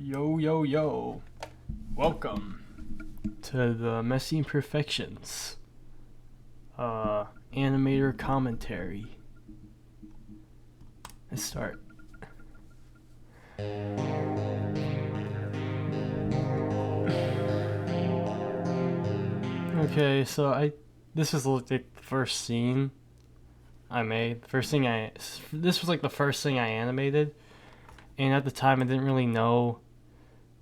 Yo, yo, yo. Welcome to the Messy Imperfections Animator commentary. Let's start. Okay, so this was like the first scene I made. This was like the first thing I animated, and at the time I didn't really know.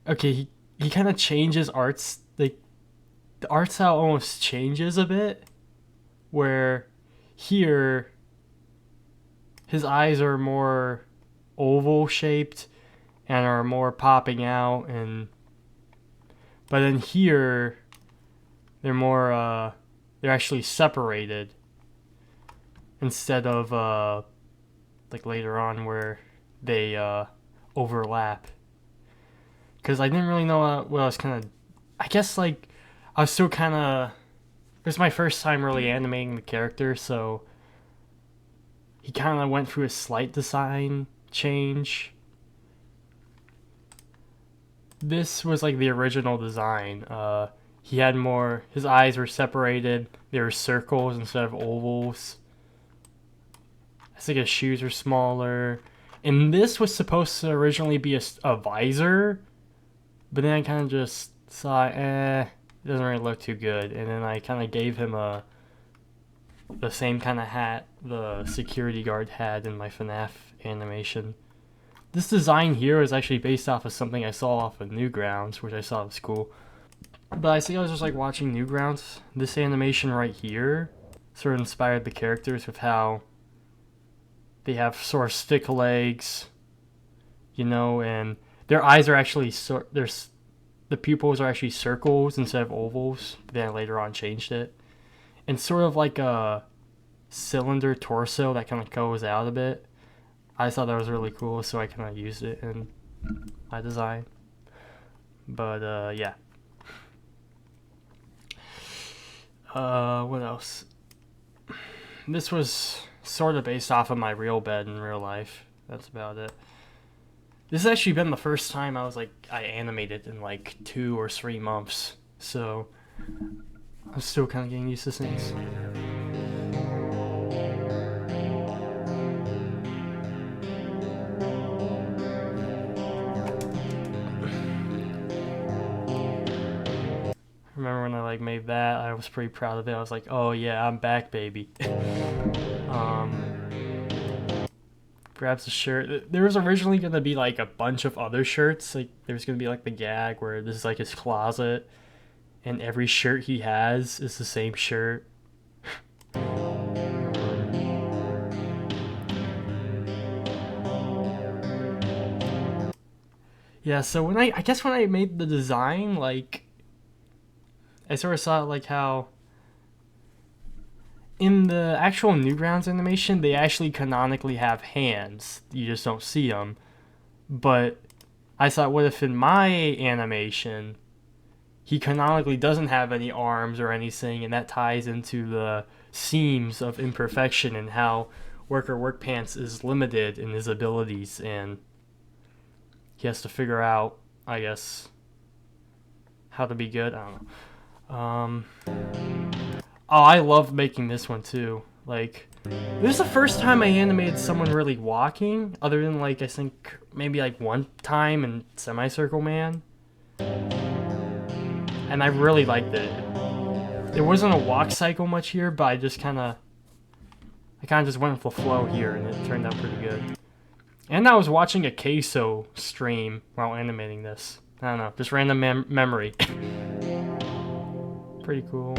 Okay, he kind of changes arts, like the art style almost changes a bit, where here his eyes are more oval shaped and are more popping out, and but then here they're actually separated instead of like later on where they overlap. Because I didn't really know what I was kind of, I guess like I was still kind of, it was my first time really animating the character, so he kind of went through a slight design change. This was like the original design. He had more, his eyes were separated, they were circles instead of ovals. I think his shoes were smaller. And this was supposed to originally be a visor, but then I kind of just saw, it doesn't really look too good. And then I kind of gave him the same kind of hat the security guard had in my FNAF animation. This design here is actually based off of something I saw off of Newgrounds, which I thought was cool. But I think I was just like watching Newgrounds. This animation right here sort of inspired the characters with how they have sort of stick legs, you know, and their eyes are actually the pupils are actually circles instead of ovals. Then I later on changed it, and sort of like a cylinder torso that kind of goes out a bit. I thought that was really cool, so I kind of used it in my design. But yeah. What else? This was sort of based off of my real bed in real life. That's about it. This has actually been the first time I animated in like 2 or 3 months. So I'm still kind of getting used to things. Remember when I made that? I was pretty proud of it. I was like, "Oh yeah, I'm back, baby." Grabs the shirt. There was originally gonna be like a bunch of other shirts. Like there was gonna be like the gag where this is like his closet, and every shirt he has is the same shirt. Yeah. So when I guess when I made the design, like I sort of saw like how in the actual Newgrounds animation, they actually canonically have hands. You just don't see them. But I thought, what if in my animation, he canonically doesn't have any arms or anything, and that ties into the seams of imperfection and how Work Pants is limited in his abilities, and he has to figure out, I guess, how to be good. I don't know. Oh, I love making this one too. Like, this is the first time I animated someone really walking, other than like I think maybe like one time in Semicircle Man, and I really liked it. There wasn't a walk cycle much here, but I kind of just went with the flow here, and it turned out pretty good. And I was watching a queso stream while animating this. I don't know, just random memory. Pretty cool.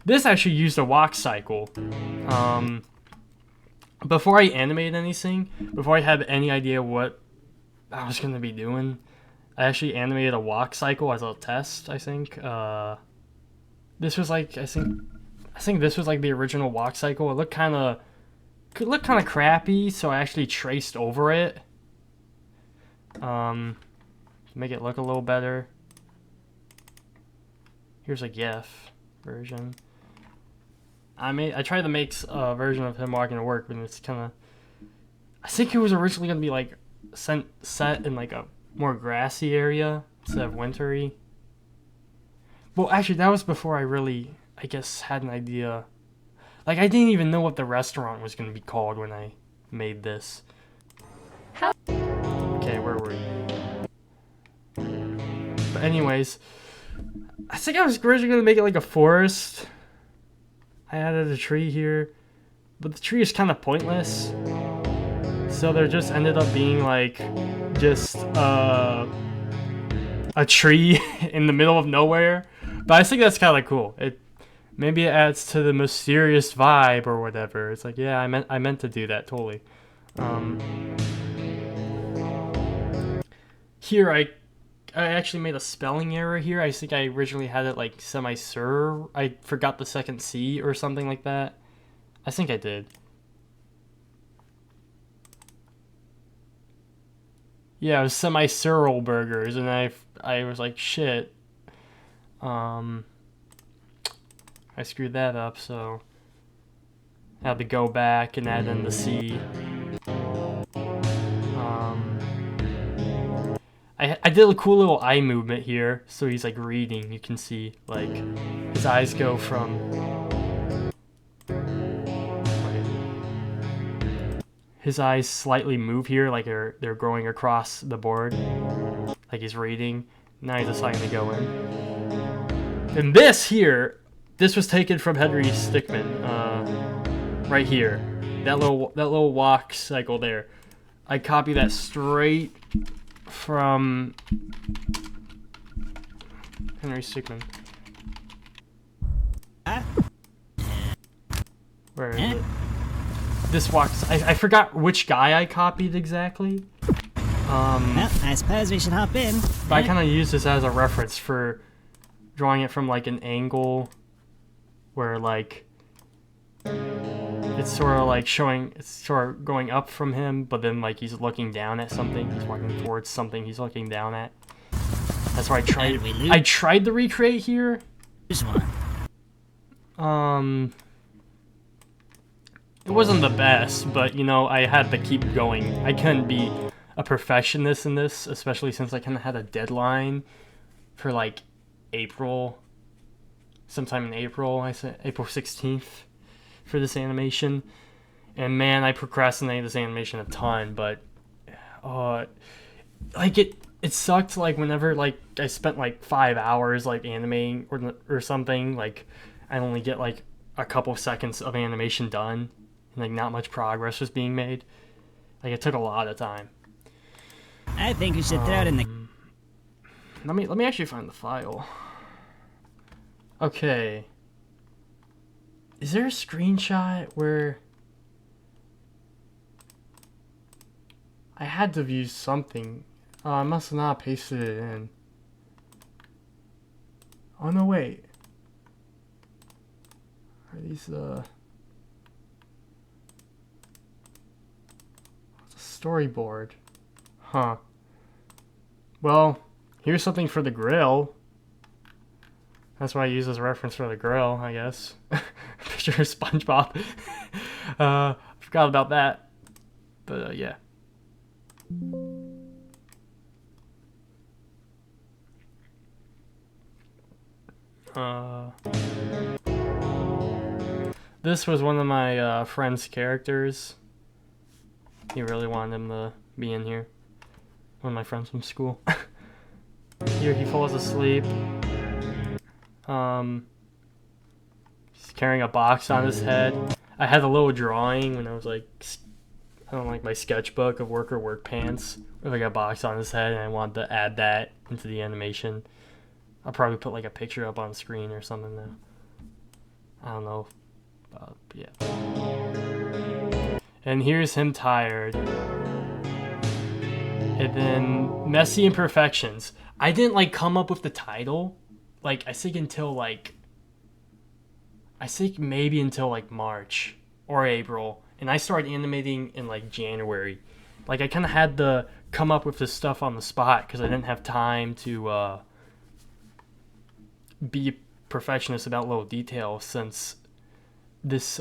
This actually used a walk cycle. Before I animated anything, before I had any idea what I was going to be doing, I actually animated a walk cycle as a test, I think. This was like, I think this was like the original walk cycle. It could look kind of crappy, so I actually traced over it. To make it look a little better. Here's a GIF version. I tried to make a version of him walking to work, but it's kind of. I think it was originally gonna be like set in like a more grassy area instead of wintry. Well, actually, that was before I really, I guess, had an idea. Like, I didn't even know what the restaurant was going to be called when I made this. Okay, where were you? But anyways, I think I was originally going to make it like a forest. I added a tree here, but the tree is kind of pointless. So there just ended up being like just a tree in the middle of nowhere. But I think that's kind of cool. Maybe it adds to the mysterious vibe or whatever. It's like, yeah, I meant to do that totally. Here I actually made a spelling error here. I think I originally had it like semi-sur. I forgot the second C or something like that. I think I did. Yeah, it was semi-sural burgers, and I was like, shit. I screwed that up, so I had to go back and add in the C. I did a cool little eye movement here, so he's like reading. You can see like his eyes go from his eyes slightly move here, like they're going across the board, like he's reading. Now he's deciding to go in. And this was taken from Henry Stickmin, right here. That little walk cycle there. I copied that straight from Henry Stickmin. Where is it? This walks. I forgot which guy I copied exactly. Well, I suppose we should hop in. But I kind of use this as a reference for drawing it from like an angle where like it's sort of like showing, it's sort of going up from him, but then like he's looking down at something. He's walking towards something he's looking down at. That's why I tried to recreate here. This one. It wasn't the best, but you know, I had to keep going. I couldn't be a perfectionist in this, especially since I kind of had a deadline for like April, sometime in April. I said April 16th for this animation, and man, I procrastinated this animation a ton. But like it sucked. Like whenever like I spent like 5 hours like animating or something, like I only get like a couple seconds of animation done. And, like, not much progress was being made. Like, it took a lot of time. I think we should throw it in the... Let me actually find the file. Okay. Is there a screenshot where... I had to view something. Oh, I must have not pasted it in. Oh, no, wait. Are these the... storyboard? Huh. Well, here's something for the grill. That's why I use this reference for the grill, I guess. Picture of SpongeBob. Forgot about that. But, yeah. This was one of my friend's characters. He really wanted him to be in here. One of my friends from school. Here he falls asleep. He's carrying a box on his head. I had a little drawing when I was like, I don't like my sketchbook of work pants with like a box on his head, and I wanted to add that into the animation. I'll probably put like a picture up on screen or something now. I don't know. Yeah. And here's him tired. And then Messy Imperfections. I didn't like come up with the title. Like I think maybe until like March or April. And I started animating in like January. Like I kind of had to come up with this stuff on the spot because I didn't have time to be a perfectionist about little details, since this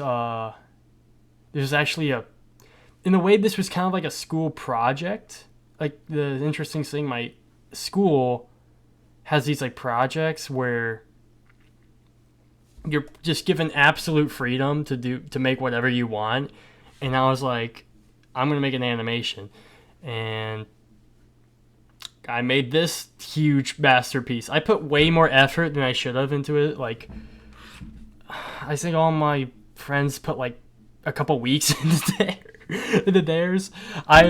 there's actually in a way, this was kind of like a school project. like the interesting thing, my school has these like projects where you're just given absolute freedom to make whatever you want. And I was like, I'm gonna make an animation, and I made this huge masterpiece. I put way more effort than I should have into it. Like, I think all my friends put like a couple weeks into theirs. I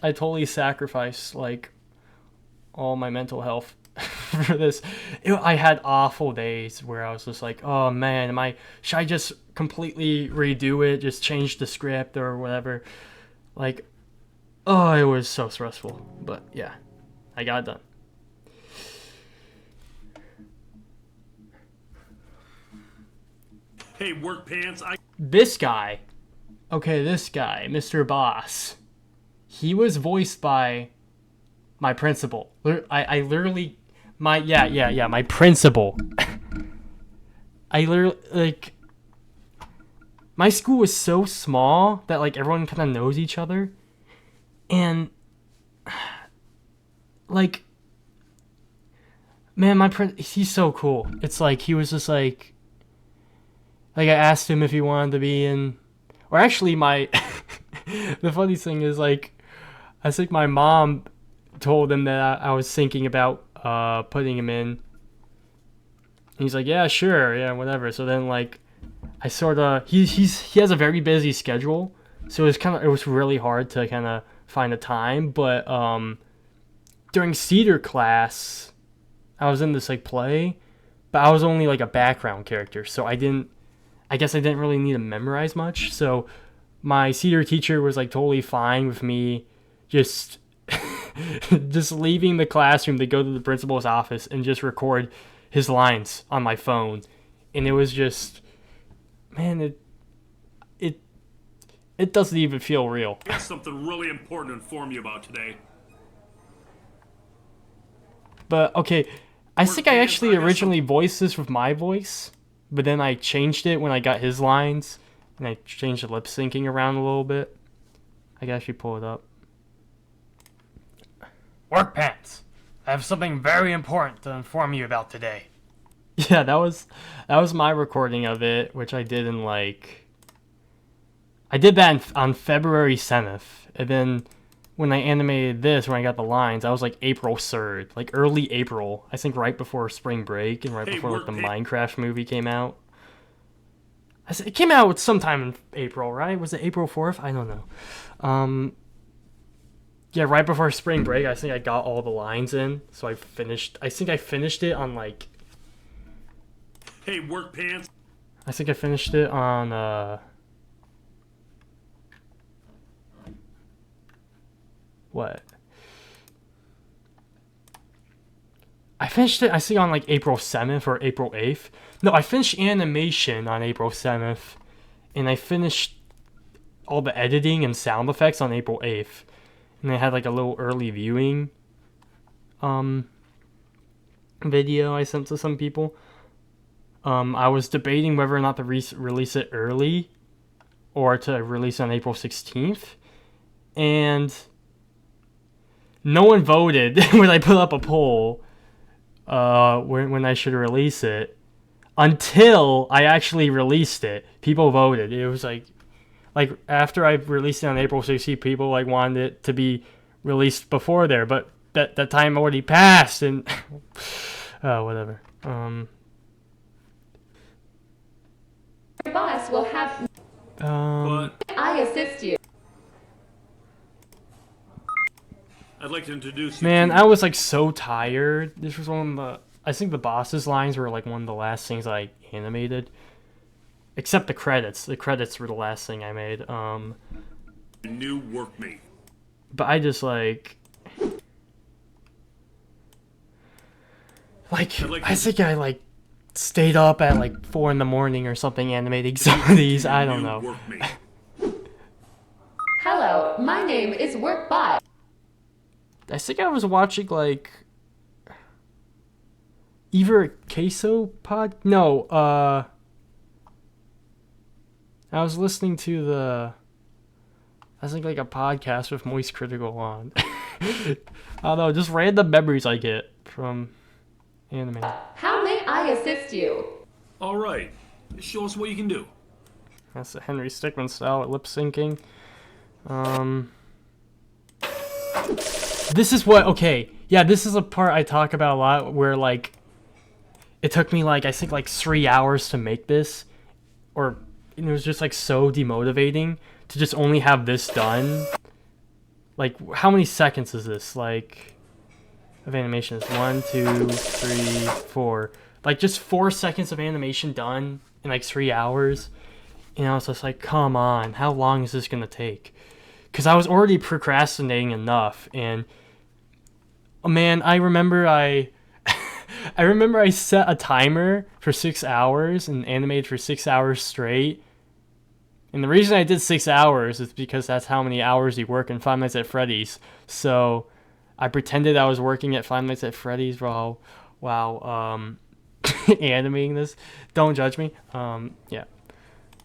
totally sacrificed like all my mental health for this. I had awful days where I was just like, oh man, should I just completely redo it, just change the script or whatever? Like, oh, it was so stressful. But yeah, I got it done. Hey, work pants. This guy, Mr. Boss, he was voiced by my principal. I literally, my principal. I literally, like, my school was so small that, like, everyone kind of knows each other. And, like, man, he's so cool. It's like, he was just like I asked him if he wanted to be in, or actually the funny thing is, like, I think my mom told him that I was thinking about putting him in. And he's like, yeah, sure, yeah, whatever. So then, like, I sort of he has a very busy schedule, so it was really hard to kind of find a time. But during theater class, I was in this like play, but I was only like a background character, so I guess I didn't really need to memorize much. So my theater teacher was like totally fine with me just just leaving the classroom to go to the principal's office and just record his lines on my phone. And it was just, man, it doesn't even feel real. I got something really important to inform you about today. But okay, I think I actually originally voiced this with my voice, but then I changed it when I got his lines, and I changed the lip syncing around a little bit. I can actually pull it up. Work pants. I have something very important to inform you about today. Yeah, that was my recording of it, which I did in like, I did that on February 7th, and then when I animated this, when I got the lines, I was like April 3rd, like early April, I think right before spring break and right before like the Minecraft movie came out. It came out sometime in April, right? Was it April 4th? I don't know. Yeah, right before spring break, I think I got all the lines in, so I think I finished it on like, hey, work pants. I think I finished it on what? I finished it, I think, on like April 7th or April 8th. No, I finished animation on April 7th, and I finished all the editing and sound effects on April 8th. And I had like a little early viewing video I sent to some people. I was debating whether or not to release it early or to release it on April 16th. And no one voted when I put up a poll when I should release it. Until I actually released it, people voted. It was like after I released it on April 16th, people like wanted it to be released before there, but that time already passed, and whatever. Your boss will have. I assist you. I'd like to introduce you. Man, I was like so tired. This was one of the. I think the boss's lines were like one of the last things I animated. Except the credits. The credits were the last thing I made. New workmate. But I just like I think I like stayed up at like 4 in the morning or something animating some of these. I don't know. Hello, my name is Workbot. I think I was watching like either a queso pod. No, I was listening to I think like a podcast with Moist Critical on. I don't know, just random memories I get from anime. How may I assist you? All right. Show us what you can do. That's the Henry Stickmin style at lip syncing. This is what, okay, yeah, this is a part I talk about a lot where like it took me like I think like 3 hours to make this, or it was just like so demotivating to just only have this done. Like how many seconds is this like of animation? Is 1, 2, 3, 4, like just 4 seconds of animation done in like 3 hours. And I was just like, come on, how long is this gonna take? Because I was already procrastinating enough, and oh man, I remember I set a timer for 6 hours and animated for 6 hours straight. And the reason I did 6 hours is because that's how many hours you work in Five Nights at Freddy's. So I pretended I was working at Five Nights at Freddy's while animating this. Don't judge me. Yeah.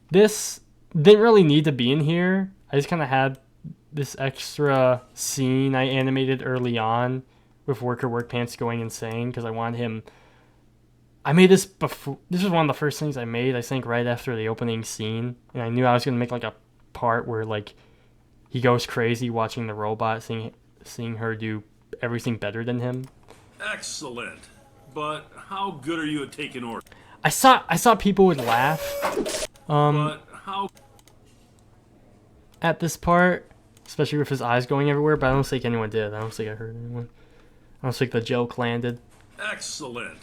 This didn't really need to be in here. I just kind of had this extra scene I animated early on with Work Pants going insane because I wanted him. I made this before. This was one of the first things I made, I think, right after the opening scene, and I knew I was gonna make like a part where like he goes crazy watching the robot, seeing her do everything better than him. Excellent. But how good are you at taking orders? I saw people would laugh at this part, especially with his eyes going everywhere, but I don't think anyone did. I don't think I heard anyone. I don't think the joke landed. Excellent.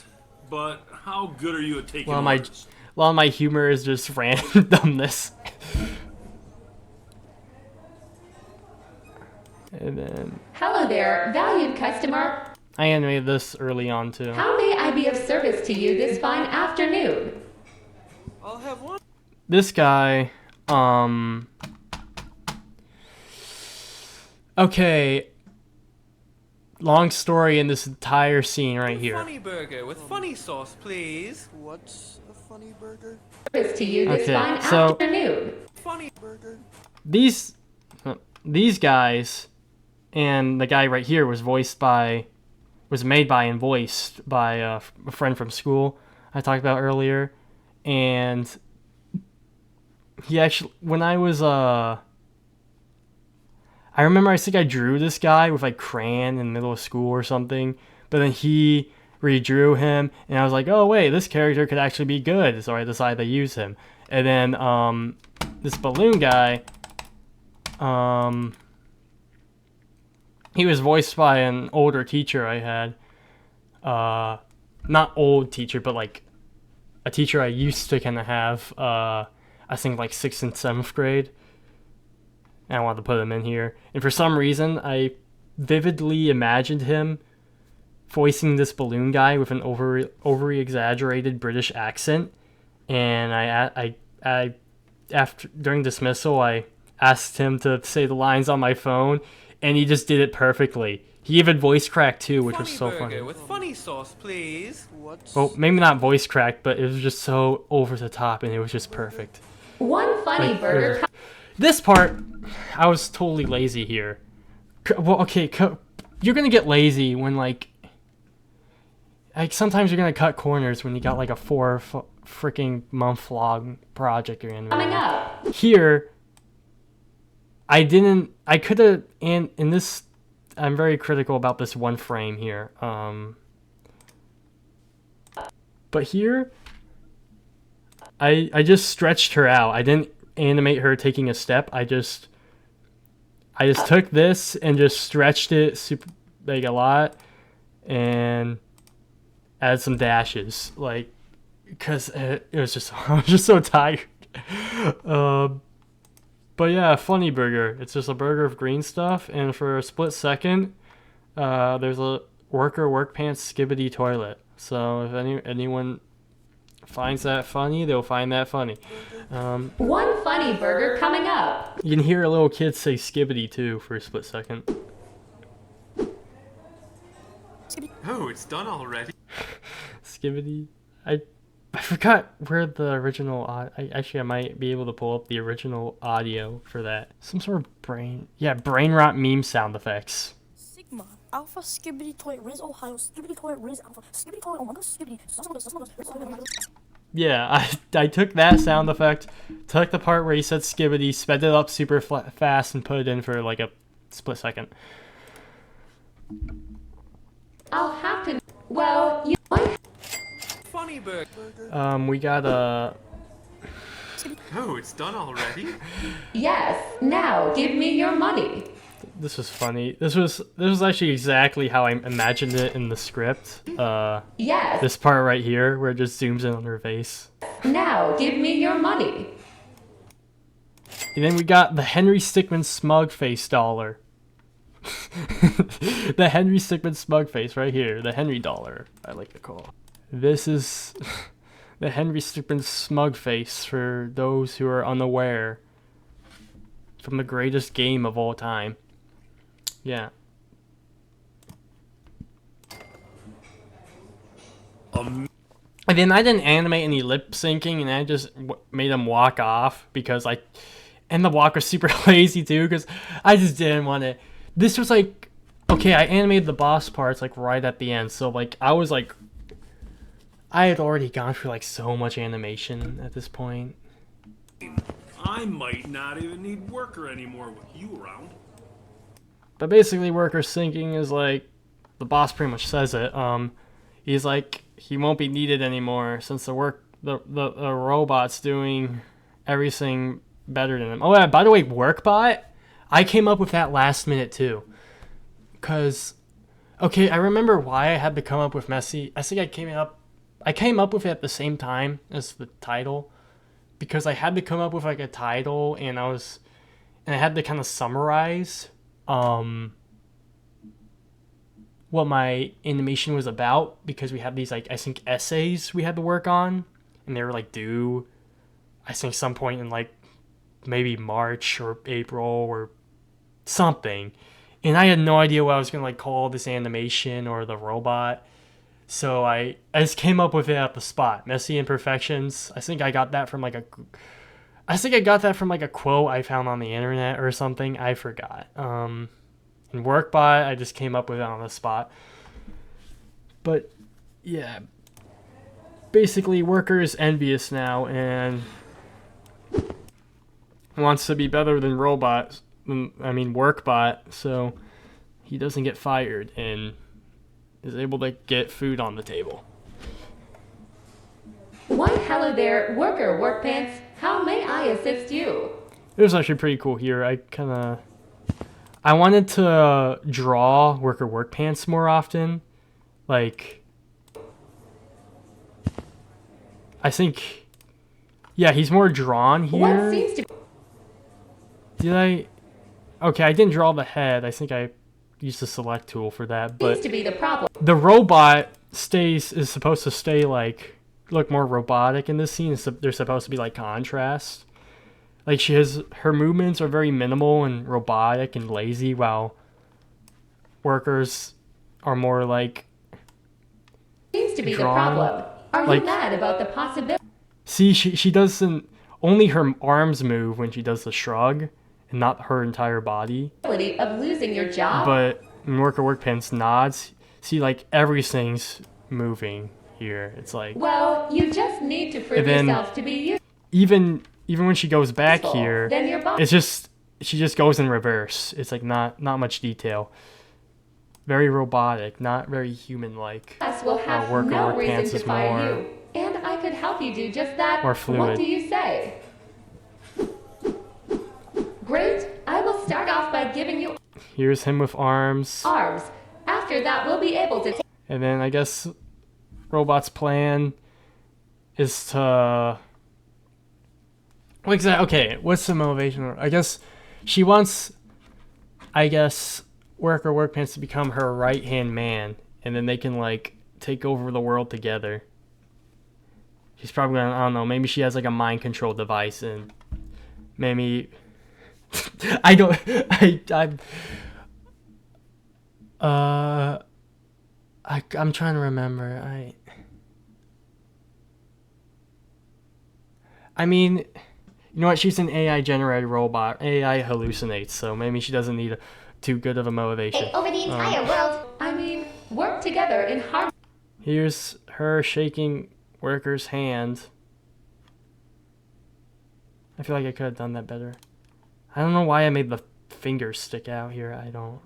But how good are you at taking A orders? lot of my humor is just randomness. And then Hello there, valued customer. I animated this early on too. How may I be of service to you this fine afternoon? I'll have one. This guy, okay, long story in this entire scene right here. Funny burger with funny sauce, please. What's a funny burger? Service to you this Okay, fine so- afternoon. Funny Burger? These guys and the guy right here was made by and voiced by a friend from school I talked about earlier. And he actually, when I was I remember I think I drew this guy with like crayon in the middle of school or something, but then he redrew him and I was like, oh wait, this character could actually be good, so I decided to use him. And then this balloon guy, he was voiced by an older teacher I had. Not old teacher, but like a teacher I used to kind of have, I think like 6th and 7th grade. And I wanted to put him in here. And for some reason, I vividly imagined him voicing this balloon guy with an overly exaggerated British accent. And I after during dismissal, I asked him to say the lines on my phone, and he just did it perfectly. He even voice cracked too, which was so funny. Burger with funny sauce, please. What's Well, maybe not voice cracked, but it was just so over the top, and it was just perfect. One funny Like, burger. This part, I was totally lazy here. Well, okay, you're gonna get lazy when like sometimes you're gonna cut corners when you got like a 4 freaking month long project you're in. Coming up. Here, I could have, and in this, I'm very critical about this one frame here. But here, I just stretched her out. I didn't animate her taking a step. I just took this and just stretched it super like a lot and added some dashes, like, because it was just I was just so tired. But yeah, funny burger. It's just a burger of green stuff, and for a split second, there's a work pants skibbity toilet. So if anyone finds that funny, they'll find that funny. One funny burger coming up. You can hear a little kid say skibbity too for a split second. Oh, it's done already. Skibbity. I forgot where the original. Actually, I might be able to pull up the original audio for that. Some sort of brain rot meme sound effects. Sigma, Alpha, Skibbity Toy, Riz, Ohio, Skibbity Toy, Riz, Alpha, Skibbity Toy, Omega, Skibbity, Yeah, I took that sound effect, took the part where he said skibbity, sped it up super fast, and put it in for like a split second. I'll have to. Well, you might. Funny burger. We got a. Oh, it's done already? Yes. Now give me your money. This was funny. This was actually exactly how I imagined it in the script. Yes. This part right here, where it just zooms in on her face. Now give me your money. And then we got the Henry Stickmin smug face dollar. The Henry Stickmin smug face right here. The Henry dollar, I like to call. This is the Henry Stickmin smug face for those who are unaware. From the greatest game of all time. Yeah. And then I didn't animate any lip syncing, and I just made him walk off because and the walk was super lazy too, because I just didn't want to. This was like, okay, I animated the boss parts like right at the end, so like I was like, I had already gone through like so much animation at this point. I might not even need Worker anymore with you around. But basically, Worker syncing is like, the boss pretty much says it. He's like, he won't be needed anymore since the robot's doing everything better than him. Oh yeah, by the way, Workbot, I came up with that last minute too. Cause, okay, I remember why I had to come up with Messy. I think I came up with it at the same time as the title, because I had to come up with like a title, and I had to kind of summarize what my animation was about, because we had these like, I think, essays we had to work on, and they were like due, I think, some point in like maybe March or April or something, and I had no idea what I was gonna like call this animation or the robot. So I just came up with it at the spot. Messy Imperfections. I think I got that from like a quote I found on the internet or something. I forgot. And Workbot, I just came up with it on the spot. But yeah, basically Worker is envious now and wants to be better than Workbot, so he doesn't get fired and is able to get food on the table. Why, hello there, Worker Workpants. How may I assist you? It was actually pretty cool here. I wanted to draw Worker Workpants more often. Like, I think, yeah, he's more drawn here. What seems to Did I? Okay, I didn't draw the head. I think I used the select tool for that. But be the problem. the robot is supposed to stay like, look more robotic in this scene. There's supposed to be like contrast. Like her movements are very minimal and robotic and lazy, while Workers are more like Seems to be drawn. the problem. Are Like- you mad about the possibility See, she doesn't, only her arms move when she does the shrug, and not her entire body. of losing your job? But in Worker Workpants nods, see, like everything's moving here. It's like, Well, you just need to prove And then- yourself to be even when she goes back useful. here, Then your boss it's just, she just goes in reverse. It's like not much detail. Very robotic, not very human-like. will have Worker no Workpants reason to is fire more- you. And I could help you do just that. more What fluid. do you say? Great. I will start off by giving you Here's him with arms. arms. After that, we'll be able to And then I guess Robot's plan is to... Okay, what's the motivation? I guess she wants, Worker Workpants to become her right-hand man, and then they can, like, take over the world together. She's probably gonna, I don't know, maybe she has, like, a mind control device, and maybe... I'm trying to remember. I mean, you know what? She's an AI generated robot. AI hallucinates, so maybe she doesn't need too good of a motivation. Take over the entire world. I mean, work together in harmony. Here's her shaking Worker's hand. I feel like I could have done that better. I don't know why I made the fingers stick out here. I don't.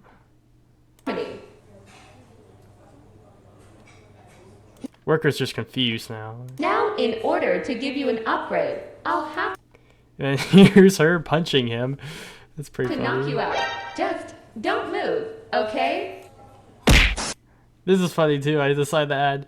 Worker's just confused now. Now, in order to give you an upgrade, I'll have And here's her punching him. That's pretty to funny. knock you out. Just don't move, okay? This is funny too. I decided to add.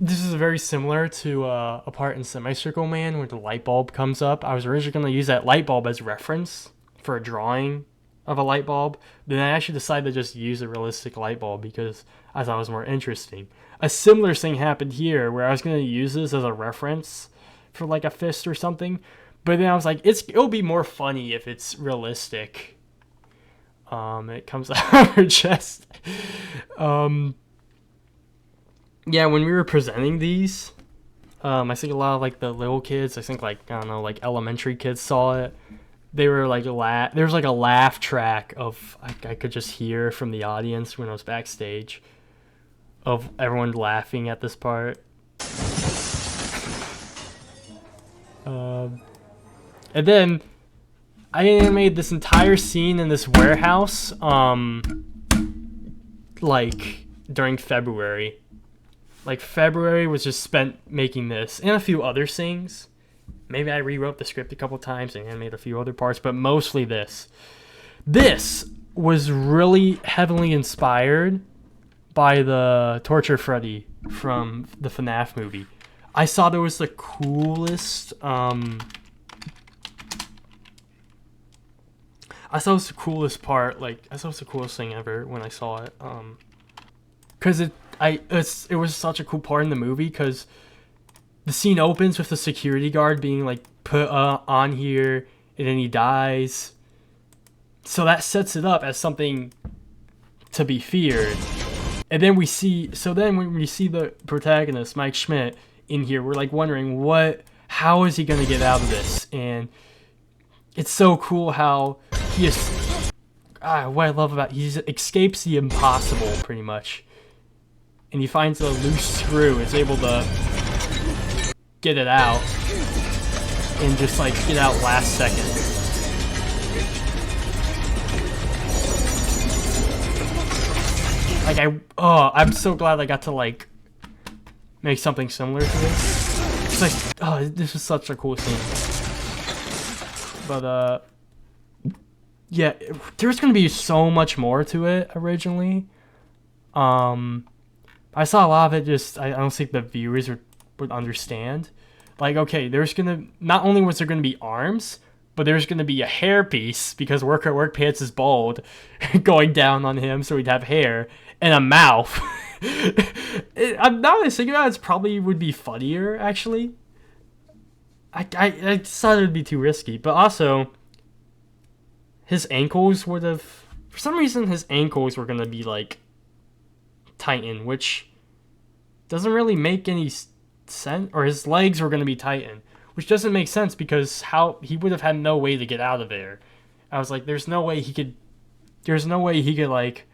This is very similar to a part in Semicircle Man where the light bulb comes up. I was originally going to use that light bulb as reference for a drawing of a light bulb. Then I actually decided to just use a realistic light bulb because I thought it was more interesting. A similar thing happened here where I was going to use this as a reference for like a fist or something. But then I was like, it'll be more funny if it's realistic. It comes out of her chest. Yeah, when we were presenting these, I think a lot of like the little kids, I think like, I don't know, like elementary kids saw it. They were like, there was like a laugh track of, I could just hear from the audience when I was backstage of everyone laughing at this part. And then I animated this entire scene in this warehouse, like during February. Like February was just spent making this and a few other things. Maybe I rewrote the script a couple times and animated a few other parts, but mostly this. This was really heavily inspired by the Torture Freddy from the FNAF movie. I saw there was the coolest, I thought it was the coolest part, like, I thought it was the coolest thing ever when I saw it, because it was such a cool part in the movie, because the scene opens with the security guard being, like, put on here, and then he dies, so that sets it up as something to be feared, and then when we see the protagonist, Mike Schmidt, in here, we're, like, wondering, how is he gonna get out of this, and it's so cool how he is. What I love about he escapes the impossible pretty much, and he finds a loose screw. Is able to get it out and just like get out last second. Like I'm so glad I got to like make something similar to this. It's like this is such a cool scene. But, yeah, there's going to be so much more to it originally. I saw a lot of it just, I don't think the viewers would understand. Like, okay, not only was there going to be arms, but there's going to be a hair piece, because Work Pants is bald, going down on him, so he'd have hair, and a mouth. I'm not really thinking about it, probably would be funnier, actually. I decided it would be too risky, but also his ankles would have, for some reason his ankles were going to be like tightened, which doesn't really make any sense, or his legs were going to be tightened, which doesn't make sense because he would have had no way to get out of there. I was like, there's no way he could like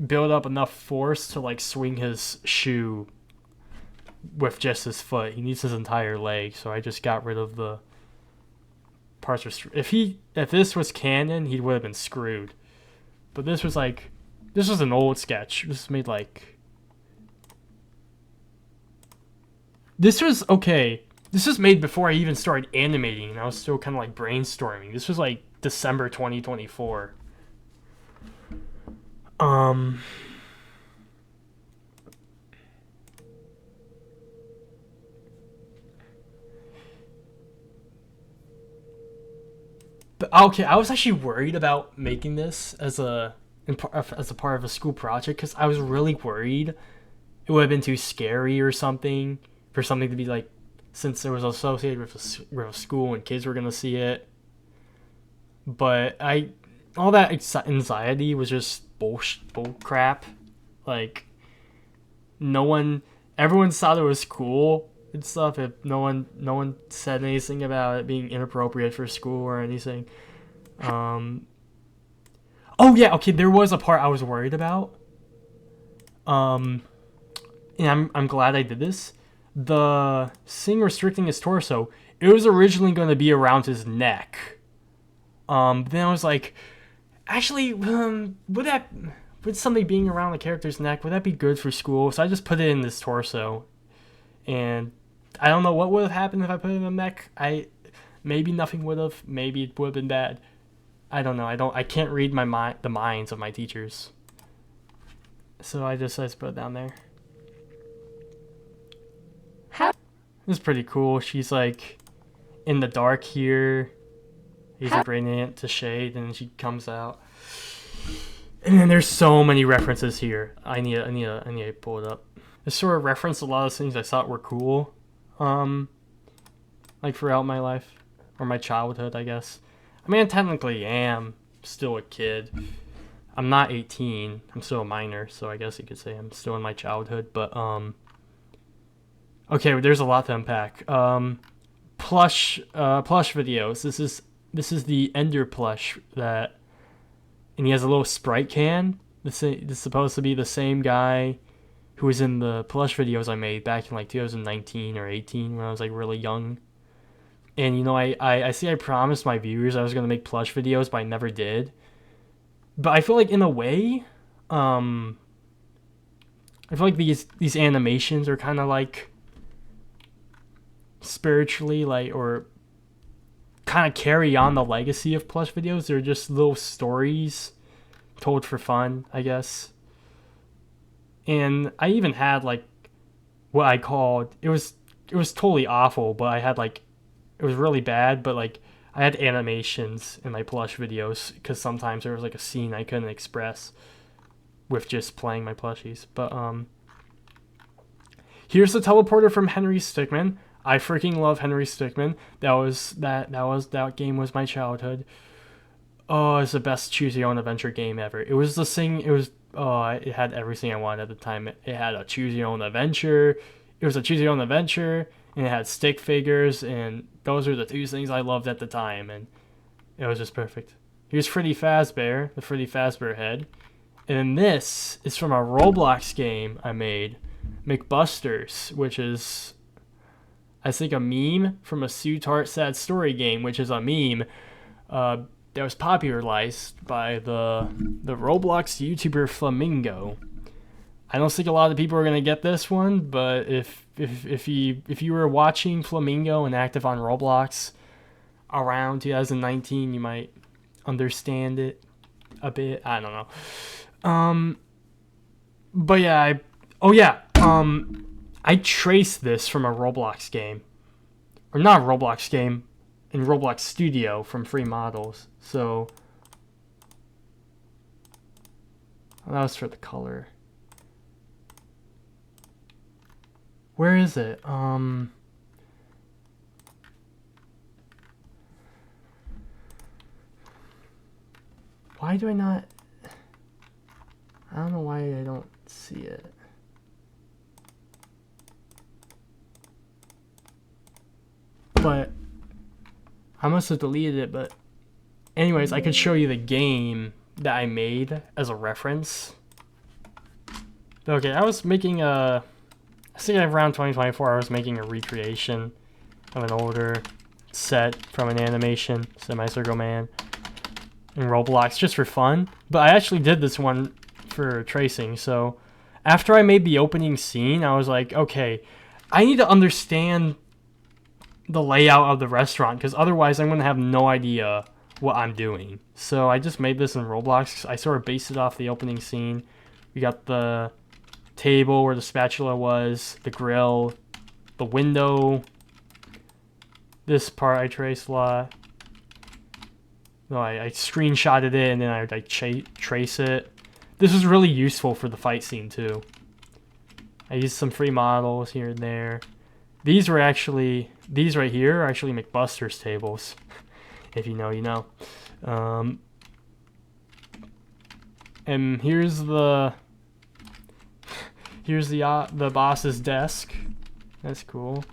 build up enough force to like swing his shoe with just his foot. He needs his entire leg, so I just got rid of the parts. If this was canon, he would have been screwed. But this was an old sketch. This was made like, this was made before I even started animating, and I was still kind of like brainstorming. This was like December 2024. But okay, I was actually worried about making this as a part of a school project, because I was really worried it would have been too scary or something for something to be like, since it was associated with a school and kids were gonna see it. But all that anxiety was just bull crap. Like, everyone thought it was cool, and stuff. If no one said anything about it being inappropriate for school or anything. Oh yeah, okay. There was a part I was worried about. And I'm glad I did this. The thing restricting his torso, it was originally going to be around his neck. But then I was like, actually, would something being around the character's neck, would that be good for school? So I just put it in his torso, and I don't know what would have happened if I put it in the neck. Maybe nothing would have. Maybe it would have been bad. I don't know. I can't read the minds of my teachers. So I just put it down there. This is pretty cool. She's like in the dark here. He's like radiant to shade, and she comes out. And then there's so many references here. I need to pull it up. This sort of referenced a lot of things I thought were cool, like throughout my life or my childhood, I guess. I mean, I technically am still a kid. I'm not 18. I'm still a minor, so I guess you could say I'm still in my childhood. But okay, there's a lot to unpack. Plush videos. This is the Ender plush that, and he has a little Sprite can. This is supposed to be the same guy who was in the plush videos I made back in like 2019 or 18 when I was like really young. And you know, I promised my viewers I was gonna make plush videos, but I never did. But I feel like in a way, I feel like these animations are kind of like spiritually like, or kind of carry on the legacy of plush videos. They're just little stories told for fun, I guess. And I even had like what I called, it was totally awful, but I had like, it was really bad, but like I had animations in my plush videos because sometimes there was like a scene I couldn't express with just playing my plushies. But here's the teleporter from Henry Stickmin. I freaking love Henry Stickmin. That game was my childhood. Oh, it's the best choose your own adventure game ever. It was the thing. It had everything I wanted at the time. It had a choose your own adventure. It was a choose your own adventure, and it had stick figures, and those are the two things I loved at the time, and it was just perfect. Here's Freddy Fazbear, the Freddy Fazbear head, and then this is from a Roblox game I made, McBusters, which is, I think, a meme from a Sue Tart Sad Story game, which is a meme that was popularized by the Roblox YouTuber Flamingo. I don't think a lot of people are gonna get this one, but if you were watching Flamingo and active on Roblox around 2019, you might understand it a bit. I don't know. But yeah, I traced this from a Roblox game, or not a Roblox game, in Roblox Studio from free models. So that was for the color. Where is it? Why do I not? I don't know why I don't see it. But I must have deleted it, but anyways, I could show you the game that I made as a reference. Okay, I was making I think around 2024 I was making a recreation of an older set from an animation, Semi-Circle Man, in Roblox just for fun. But I actually did this one for tracing, so after I made the opening scene, I was like, okay, I need to understand the layout of the restaurant, because otherwise I'm going to have no idea what I'm doing. So I just made this in Roblox. I sort of based it off the opening scene. We got the table where the spatula was, the grill, the window. This part I traced a lot. No, I screenshotted it and then I trace it. This was really useful for the fight scene too. I used some free models here and there. These right here are actually McBusters tables. If you know, you know. And here's the boss's desk. That's cool.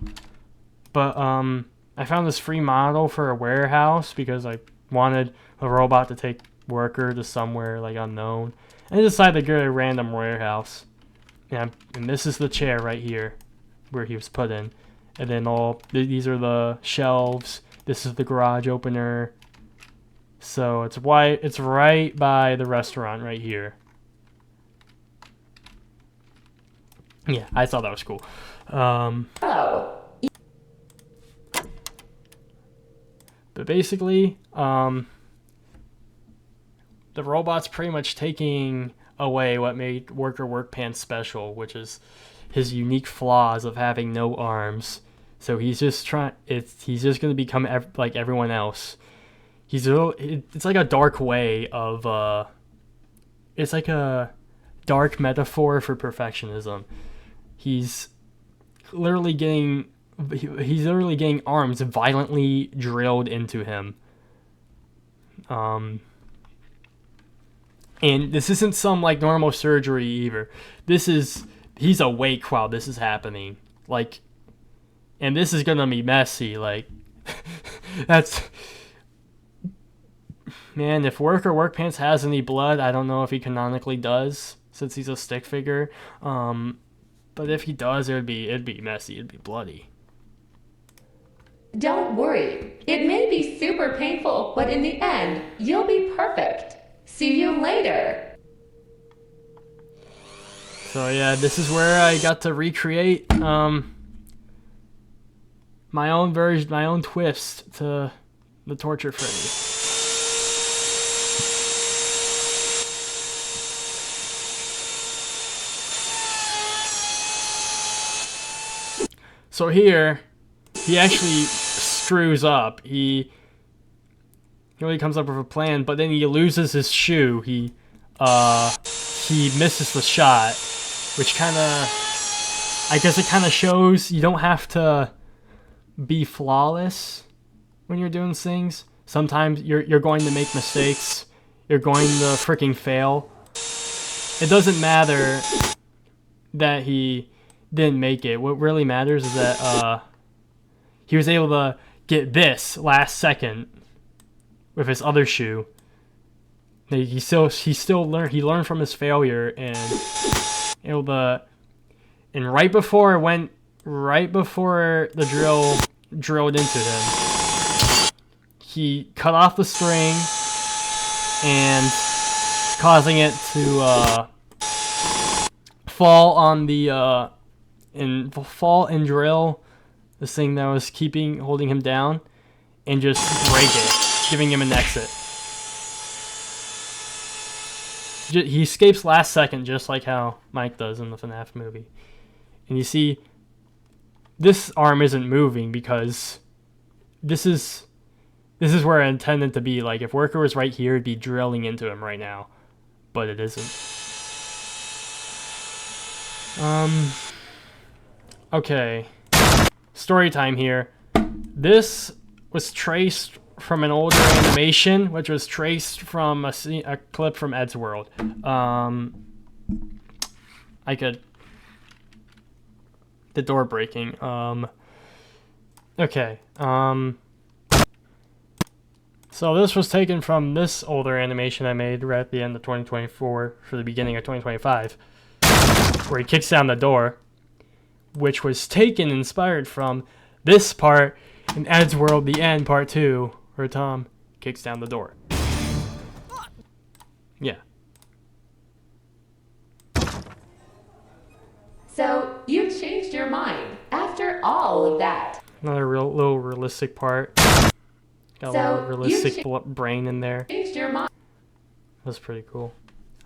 But I found this free model for a warehouse because I wanted a robot to take worker to somewhere like unknown. And I decided to go to a random warehouse. Yeah, and this is the chair right here where he was put in. And then these are the shelves. This is the garage opener. So it's right by the restaurant right here. Yeah, I thought that was cool. Hello. But basically, the robot's pretty much taking away what made Worker Work Pants special, which is his unique flaws of having no arms. So he's just he's just gonna become like everyone else. It's like a dark way of it's like a dark metaphor for perfectionism. He's literally getting arms violently drilled into him. And this isn't some like normal surgery either. He's awake while this is happening. Like, and this is gonna be messy. Like, man, if Worker Work Pants has any blood, I don't know if he canonically does, since he's a stick figure. But if he does, it'd be messy. It'd be bloody. Don't worry. It may be super painful, but in the end, you'll be perfect. See you later. So yeah, this is where I got to recreate my own version, my own twist to the Torture Freddy. So here, he actually screws up. He really comes up with a plan, but then he loses his shoe. He misses the shot, which kind of, I guess it kind of shows you don't have to be flawless when you're doing things. Sometimes you're going to make mistakes. You're going to freaking fail. It doesn't matter that he didn't make it. What really matters is that he was able to get this last second with his other shoe. He learned from his failure and able to, and right before the drill drilled into him, he cut off the string and causing it to fall on the fall and drill this thing that was holding him down, and just break it, giving him an exit. He escapes last second, just like how Mike does in the FNAF movie. And you see, this arm isn't moving because this is where I intended to be. Like, if Worker was right here, it'd be drilling into him right now, but it isn't. Okay. Story time here. This was traced from an older animation, which was traced from a clip from Ed's World. The door breaking. Okay. So this was taken from this older animation I made right at the end of 2024 for the beginning of 2025, where he kicks down the door, which was inspired from this part in Ed's World, the end, part 2, where Tom kicks down the door. Yeah. So, you changed your mind after all of that. Another little realistic part. Got a little realistic brain in there. Changed your mind. That's pretty cool.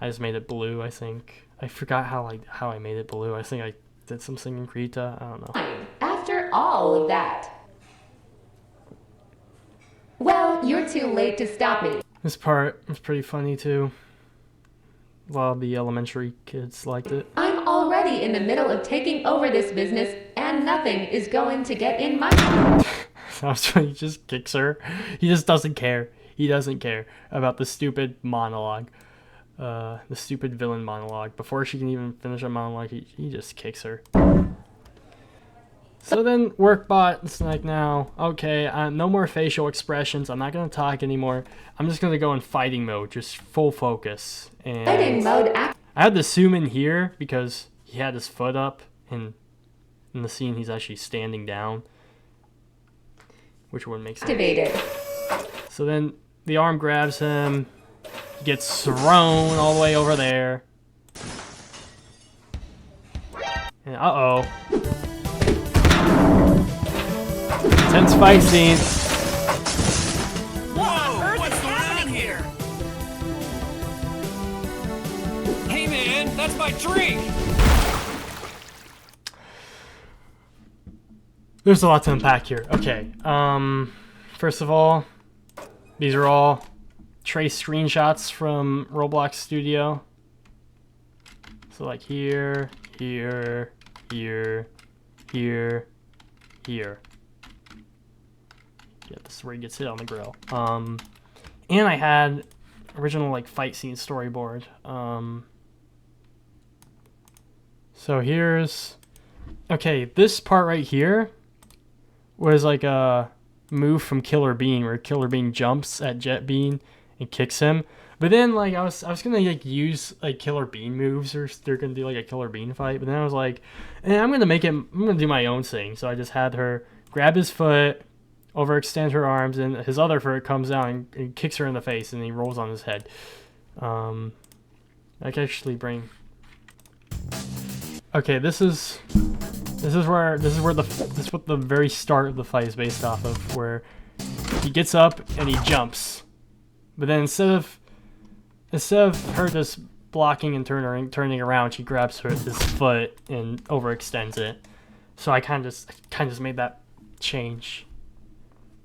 I just made it blue, I think. I forgot how I made it blue. I think I did something in Krita. I don't know. After all of that. Well, you're too late to stop me. This part was pretty funny too. A lot of the elementary kids liked it. I'm already in the middle of taking over this business, and nothing is going to get in my... He just kicks her. He just doesn't care. He doesn't care about the stupid monologue. The stupid villain monologue. Before she can even finish a monologue, he just kicks her. So then Workbot's like, now, okay, no more facial expressions. I'm not going to talk anymore. I'm just going to go in fighting mode, just full focus. And Fighting mode I had to zoom in here because he had his foot up, and in the scene he's actually standing down, which wouldn't make sense. activated. So then the arm grabs him, he gets thrown all the way over there. And uh-oh. Intense fight scene. Whoa! What's happening here? Hey man, that's my drink! There's a lot to unpack here. Okay, first of all, these are all trace screenshots from Roblox Studio. So like here, here, here, here, here. Yeah, this is where he gets hit on the grill. And I had original like fight scene storyboard. So here's, okay, this part right here was like a move from Killer Bean where Killer Bean jumps at Jet Bean and kicks him. But then like I was gonna like use like Killer Bean moves, or they're gonna do like a Killer Bean fight. But then I was like, I'm gonna do my own thing. So I just had her grab his foot, overextend her arms, and his other foot comes down and kicks her in the face, and he rolls on his head. I can actually bring. Okay, this is what the very start of the fight is based off of, where he gets up and he jumps, but then instead of her just blocking and turning around, she grabs his foot and overextends it. So I kind of just made that change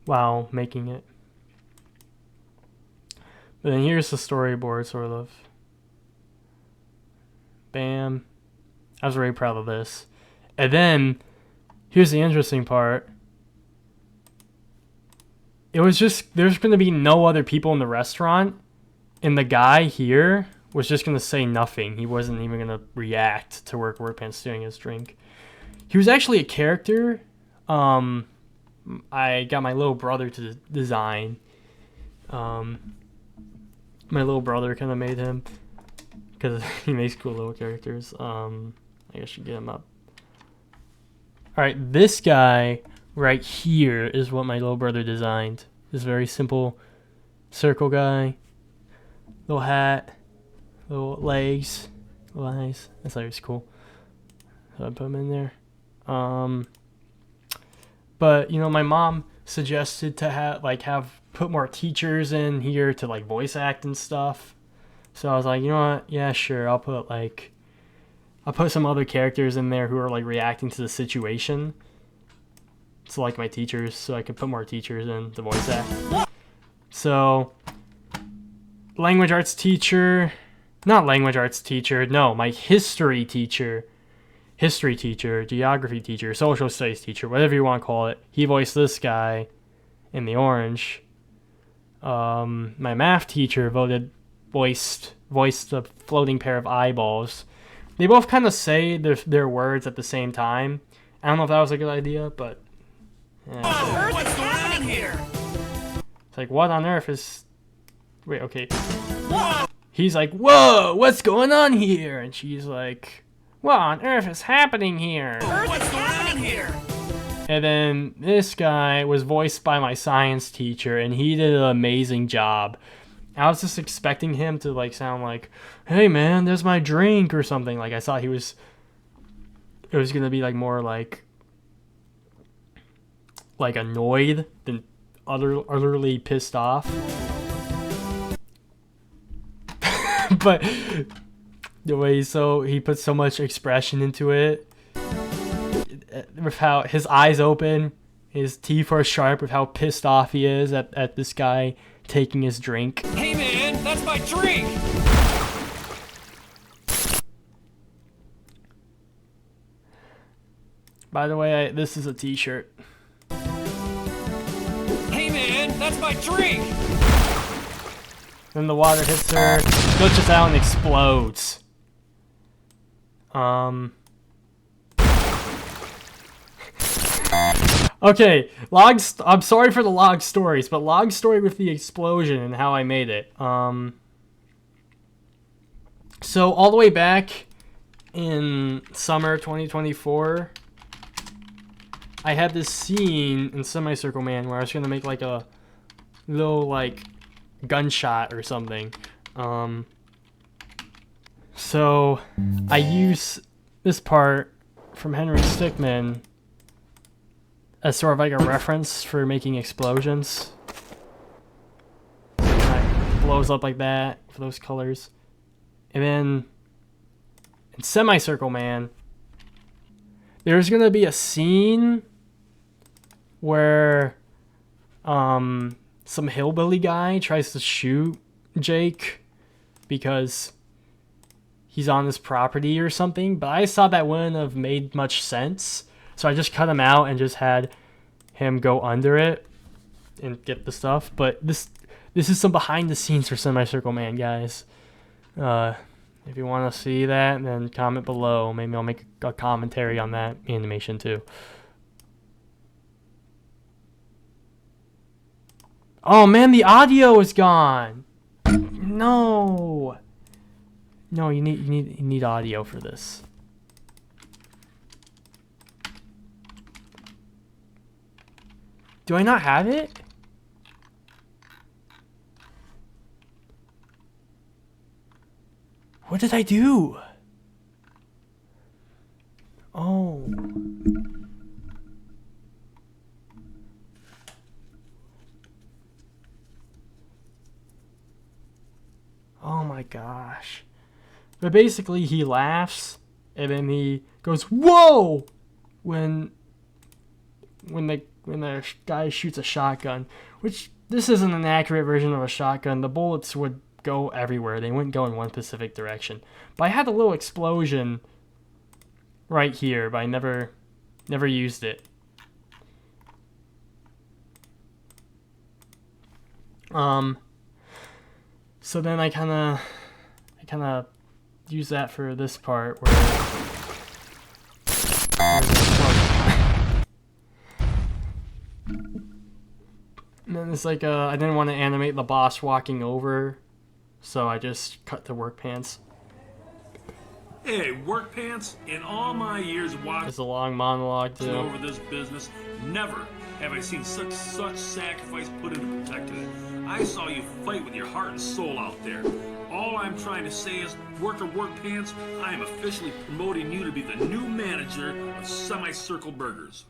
while making it. But then here's the storyboard, sort of. Bam. I was very proud of this. And then, here's the interesting part. It was just, there's going to be no other people in the restaurant, and the guy here was just going to say nothing. He wasn't even going to react to Workpants doing his drink. He was actually a character. I got my little brother to design. My little brother kind of made him, because he makes cool little characters. I should get him up. Alright, this guy right here is what my little brother designed. This very simple circle guy. Little hat. Little legs. Little eyes. I thought he was cool. So I put him in there. But, you know, my mom suggested to have put more teachers in here to like voice act and stuff. So I was like, you know what? Yeah, sure. I'll put some other characters in there who are like reacting to the situation. So like my teachers, so I could put more teachers in the voice act. So language arts teacher, not language arts teacher, no, my history teacher, geography teacher, social studies teacher, whatever you want to call it. He voiced this guy in the orange. My math teacher voiced the floating pair of eyeballs. They both kind of say their words at the same time. I don't know if that was a good idea, but yeah. Whoa, what's happening here? It's like, what on earth is... Wait, okay. Whoa! He's like, whoa, what's going on here? And she's like, what on earth is happening here? What's happening here? And then this guy was voiced by my science teacher, and he did an amazing job. I was just expecting him to like sound like, hey man, there's my drink or something. Like I thought it was gonna be like more like annoyed than utterly pissed off. But the way he put so much expression into it, with how his eyes open, his teeth are sharp, with how pissed off he is at this guy taking his drink. Hey man, that's my drink! By the way, this is a t-shirt. Hey man, that's my drink! Then the water hits her, glitches out and explodes. Okay, I'm sorry for the log stories, but log story with the explosion and how I made it. So all the way back in summer 2024, I had this scene in Semicircle Man where I was gonna make like a little like gunshot or something. So I use this part from Henry Stickmin as sort of like a reference for making explosions. It blows up like that for those colors. And then in Semicircle Man, there's gonna be a scene where some hillbilly guy tries to shoot Jake because he's on his property or something, but I saw that wouldn't have made much sense, so I just cut him out and just had him go under it and get the stuff. But this is some behind the scenes for Semicircle Man, guys. If you want to see that, then comment below. Maybe I'll make a commentary on that animation too. Oh man, the audio is gone. No. No, you need audio for this. Do I not have it? What did I do? Oh. Oh my gosh. But basically he laughs and then he goes, "Whoa!" when the guy shoots a shotgun, which this isn't an accurate version of a shotgun. The bullets would go everywhere. They wouldn't go in one specific direction. But I had a little explosion right here, but I never used it. So then I kind of use that for this part where and then it's like I didn't want to animate the boss walking over, so I just cut to work pants. Hey, work pants, in all my years watching It's a long monologue too. over this business, never have I seen such sacrifice put into protecting it. I saw you fight with your heart and soul out there. All I'm trying to say is, work pants, I am officially promoting you to be the new manager of Semicircle Burgers.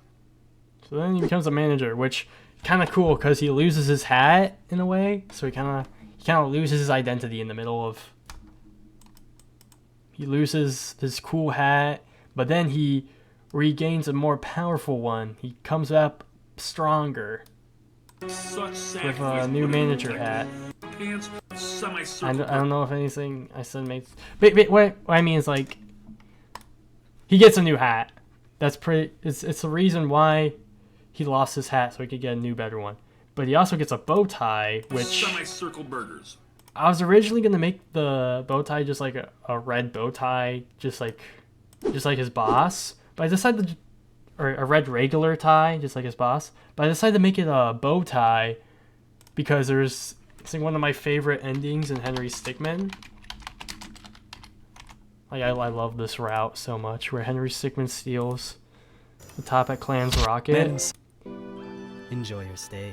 So then he becomes a manager, which kind of cool because he loses his hat in a way. So he kind of loses his identity in the middle of. He loses his cool hat, but then he regains a more powerful one. He comes up stronger with a new manager hat. I don't know if anything I said makes. What I mean is like he gets a new hat. That's pretty. It's the reason why he lost his hat so he could get a new, better one. But he also gets a bow tie, which Semicircle Burgers. I was originally gonna make the bow tie just like a red bow tie, just like his boss. But I decided, or a red regular tie, just like his boss. But I decided to make it a bow tie because it's like one of my favorite endings in Henry Stickmin. Like I love this route so much, where Henry Stickmin steals the top at Clan's rocket. Enjoy your stay.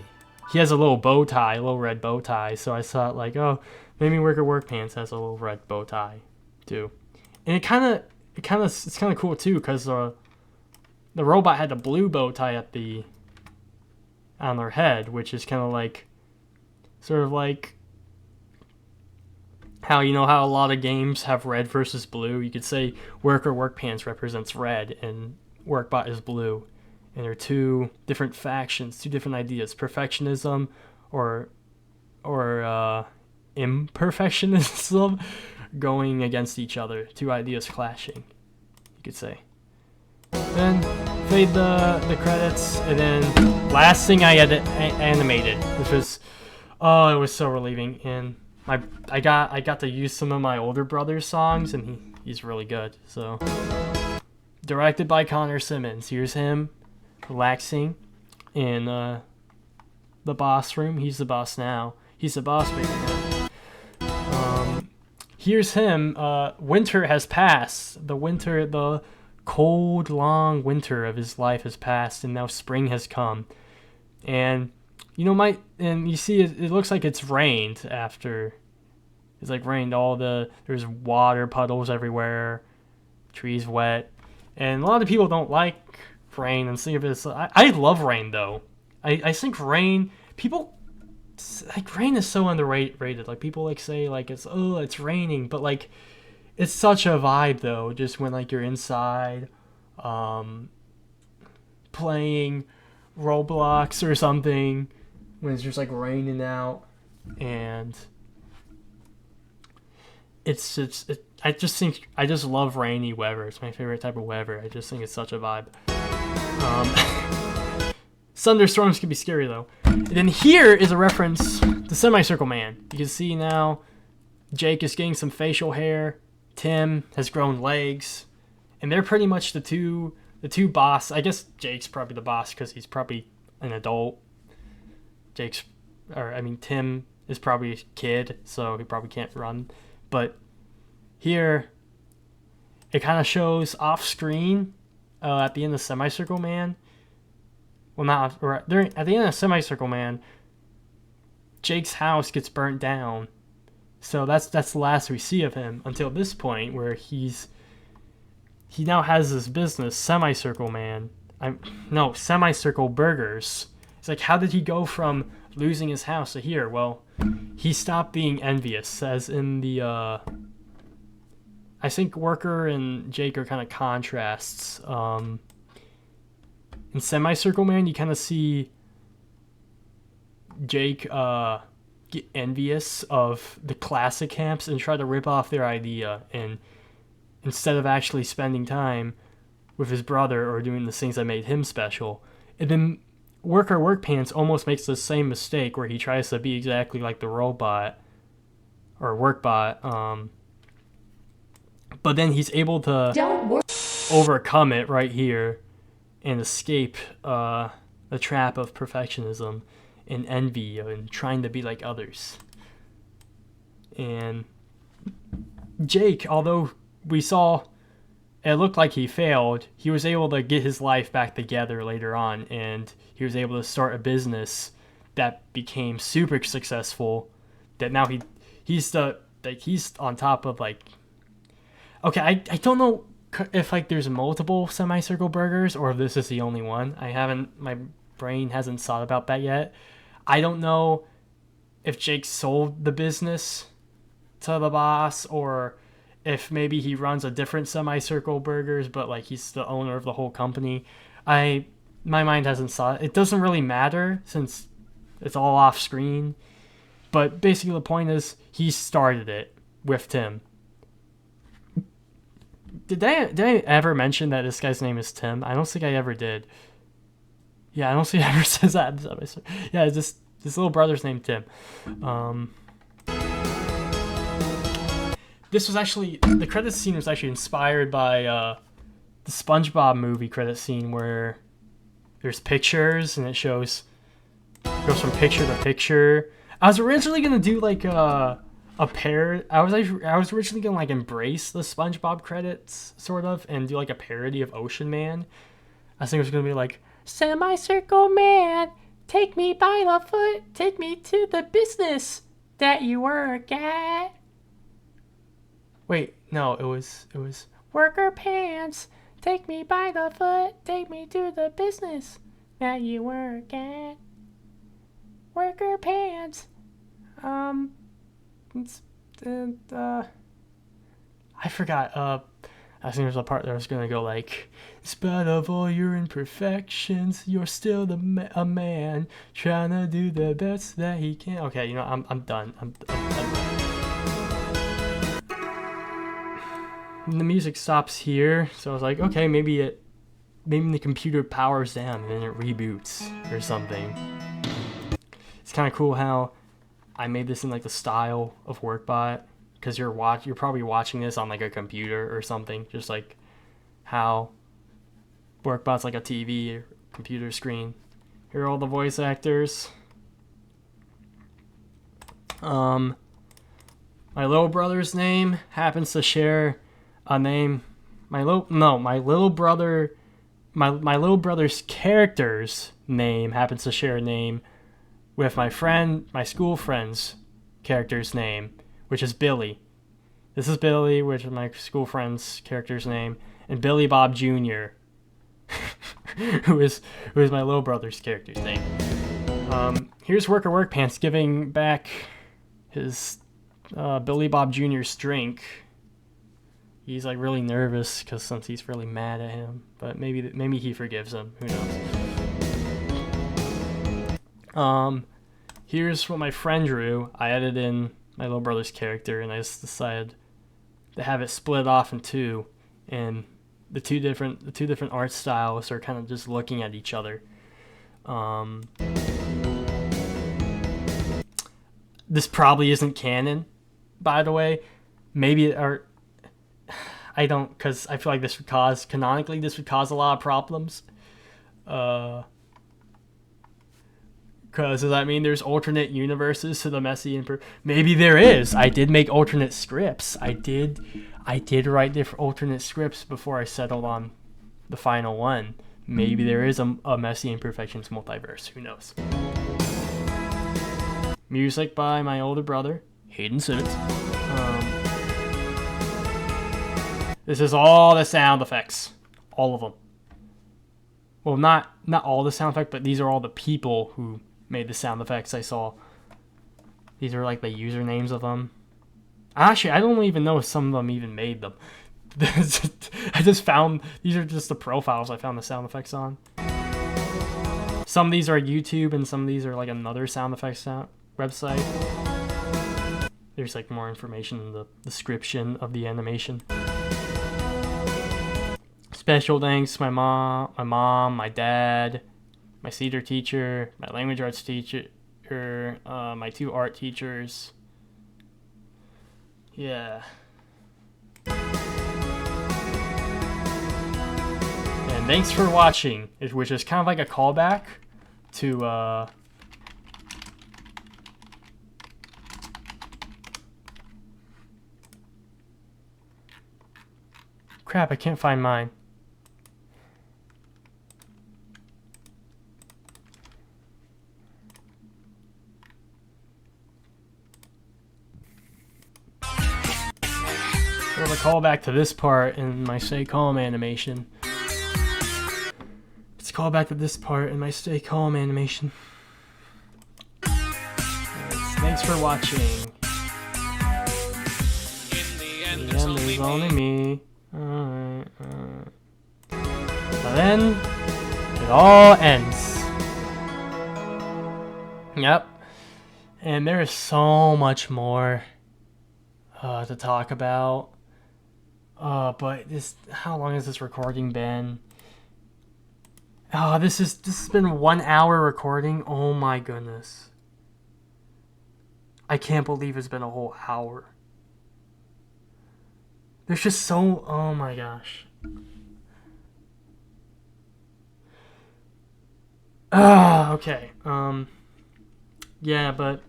He has a little bow tie, a little red bow tie. So I thought like, oh, maybe Work Pants has a little red bow tie too. And it's kind of cool too, because the robot had a blue bow tie on their head, which is kind of like, sort of like how how a lot of games have red versus blue. You could say Work Pants represents red and Workbot is blue, and they're two different factions, two different ideas: perfectionism or imperfectionism going against each other. Two ideas clashing, you could say. Then fade the credits, and then last thing I animated, which was, oh, it was so relieving. And I got to use some of my older brother's songs, and he's really good. So directed by Connor Simmons. Here's him relaxing in the boss room. He's the boss now. He's the boss baby now. Here's him. Winter has passed. The cold, long winter of his life has passed, and now spring has come. And and you see it looks like it's rained after. It's like rained. There's water puddles everywhere, trees wet, and a lot of people don't like rain and think of it as. I love rain though. I think rain. People like rain is so underrated. Like people like say like it's raining, but like it's such a vibe though. Just when like you're inside, playing Roblox or something, when it's just like raining out, and I just love rainy weather. It's my favorite type of weather. I just think it's such a vibe. Thunderstorms can be scary though. And then here is a reference to Semicircle Man. You can see now Jake is getting some facial hair. Tim has grown legs, and they're pretty much the two boss. I guess Jake's probably the boss because he's probably an adult. Tim is probably a kid, so he probably can't run. But here, it kind of shows off screen at the end of Semicircle Man. Well, not at the end of Semicircle Man, Jake's house gets burnt down. So that's the last we see of him until this point where he now has this business, Semicircle Man. Semicircle Burgers. It's like, how did he go from losing his house to here? Well, he stopped being envious, as in the I think Worker and Jake are kind of contrasts. In Semicircle Man, you kind of see Jake get envious of the classic camps and try to rip off their idea, and instead of actually spending time with his brother or doing the things that made him special. And then Work Pants almost makes the same mistake where he tries to be exactly like the robot or Workbot, but then he's able to overcome it right here and escape the trap of perfectionism and envy and trying to be like others. And Jake, although we saw it looked like he failed, he was able to get his life back together later on, and he was able to start a business that became super successful. That now he's on top of like. Okay, I don't know if like there's multiple Semicircle Burgers or if this is the only one. My brain hasn't thought about that yet. I don't know if Jake sold the business to the boss or if maybe he runs a different Semicircle Burgers, but like he's the owner of the whole company. My mind hasn't thought. It doesn't really matter since it's all off screen. But basically the point is he started it with Tim. Did I ever mention that this guy's name is Tim? I don't think I ever did. Yeah, I don't think I ever says that. Yeah, this little brother's named Tim. This was actually, the credit scene was actually inspired by the SpongeBob movie credit scene where there's pictures and it goes from picture to picture. I was originally gonna do like a pair. I was originally gonna like embrace the SpongeBob credits sort of and do like a parody of Ocean Man. I think it was gonna be like Semicircle Man, take me by the foot, take me to the business that you work at. Wait, no, it was Worker Pants, take me by the foot, take me to the business that you work at. Worker Pants. I forgot. I think there's a part that I was gonna go like, in spite of all your imperfections, you're still a man trying to do the best that he can. Okay, I'm done. I'm done. And the music stops here, so I was like, okay, maybe the computer powers down and then it reboots or something. It's kind of cool how I made this in like the style of Workbot, because you're probably watching this on like a computer or something, just like how Workbot's like a TV or computer screen. Here are all the voice actors. My little brother's name happens to share a name. My little brother's character's name happens to share a name with my school friend's character's name, which is Billy. This is Billy, which is my school friend's character's name, and Billy Bob Jr., who is my little brother's character's name. Here's Work Pants giving back his Billy Bob Jr.'s drink. He's like really nervous since he's really mad at him, but maybe he forgives him. Who knows? Here's what my friend drew. I added in my little brother's character, and I just decided to have it split off in two, and the two different art styles are kind of just looking at each other. This probably isn't canon, by the way. Maybe I don't, because I feel like this would cause a lot of problems. Because does that mean there's alternate universes to the messy maybe there is. I did make alternate scripts. I did write different alternate scripts before I settled on the final one. Maybe there is a Messy Imperfections multiverse. Who knows? Music by my older brother, Hayden Simmons. This is all the sound effects. All of them. Well, not all the sound effects, but these are all the people who made the sound effects I saw. These are like the usernames of them. Actually, I don't even know if some of them even made them. I just found, these are just the profiles I found the sound effects on. Some of these are YouTube, and some of these are like another sound effects website. There's like more information in the description of the animation. Special thanks to my mom, my dad, my theater teacher, my language arts teacher, my two art teachers. Yeah. And thanks for watching, which is kind of like a callback to crap, I can't find mine. Sort of a callback to this part in my Stay Calm animation. It's a callback to this part in my Stay Calm animation. Thanks for watching. In the end, There's only me. Alright. But then, it all ends. Yep. And there is so much more to talk about. But how long has this recording been? This has been 1 hour recording. Oh my goodness. I can't believe it's been a whole hour. There's just so, oh my gosh. Okay. Yeah, but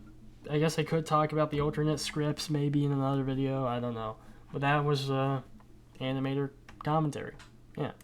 I guess I could talk about the alternate scripts maybe in another video. I don't know. But that was Animator commentary. Yeah.